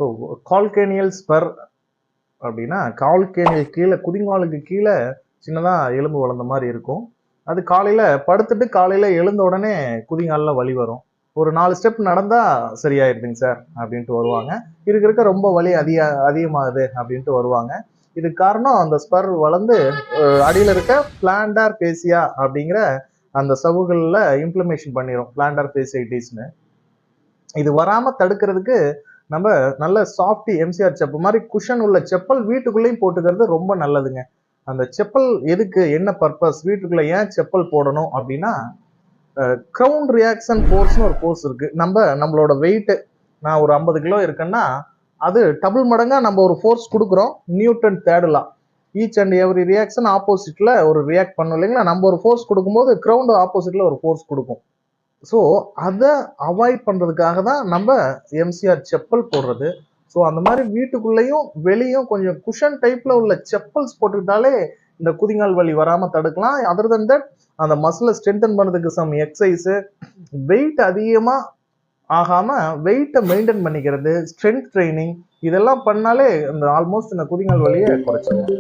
So calcaneal spur அப்படின்னா calcaneal கீழே குதிங்காலுக்கு கீழே சின்னதாக எலும்பு வளர்ந்த மாதிரி இருக்கும். அது காலையில் படுத்துட்டு காலையில் எழுந்த உடனே குதிங்காலில் வலி வரும். ஒரு 4 ஸ்டெப் நடந்தா சரியாயிருதுங்க சார் அப்படின்ட்டு வருவாங்க. இருக்க ரொம்ப வலி அதிகமாகுது அப்படின்ட்டு வருவாங்க. இதுக்கு காரணம் அந்த ஸ்பர் வளர்ந்து அடியில் இருக்க பிளான்டார் பேசியா அப்படிங்கிற அந்த சவ்வுகளில் இம்ப்ளமேஷன் பண்ணிடும், பிளான்டார் பேசியைட்டிஸ்னு. இது வராம தடுக்கிறதுக்கு நம்ம நல்ல சாஃப்டி எம்சிஆர் செப்பல் மாதிரி குஷன் உள்ள செப்பல் வீட்டுக்குள்ளேயும் போட்டுக்கிறது ரொம்ப நல்லதுங்க. அந்த செப்பல் எதுக்கு, என்ன பர்பஸ், வீட்டுக்குள்ள ஏன் செப்பல் போடணும் அப்படின்னா, கிரவுன் ரியாக்ஷன் ஃபோர்ஸ்னு ஒரு ஃபோர்ஸ் இருக்கு. நம்மளோட வெயிட், நான் ஒரு 50 கிலோ இருக்கேன்னா அது டபுள் மடங்கா நம்ம ஒரு ஃபோர்ஸ் கொடுக்குறோம். Newton third law, each and every reaction ஆப்போசிட்ல ஒரு ரியாக்ட் பண்ணும் இல்லைங்களா. நம்ம ஒரு ஃபோர்ஸ் கொடுக்கும்போது கிரவுண்ட் ஆப்போசிட்ல ஒரு ஃபோர்ஸ் கொடுக்கும். ஸோ அதை அவாய்ட் பண்ணுறதுக்காக தான் நம்ம எம்சிஆர் செப்பல் போடுறது. ஸோ அந்த மாதிரி வீட்டுக்குள்ளேயும் வெளியும் கொஞ்சம் குஷன் டைப்பில் உள்ள செப்பல்ஸ் போட்டுக்கிட்டாலே இந்த குதிங்கால் வலி வராமல் தடுக்கலாம். அதர் தன் தட் அந்த மசிலை ஸ்ட்ரென்தன் பண்ணுறதுக்கு சம் எக்ஸசைஸு, வெயிட் அதிகமாக ஆகாமல் வெயிட்டை மெயின்டைன் பண்ணிக்கிறது, ஸ்ட்ரென்த் ட்ரைனிங், இதெல்லாம் பண்ணாலே இந்த ஆல்மோஸ்ட் இந்த குதிங்கால் வலியை குறைச்சிடலாம்.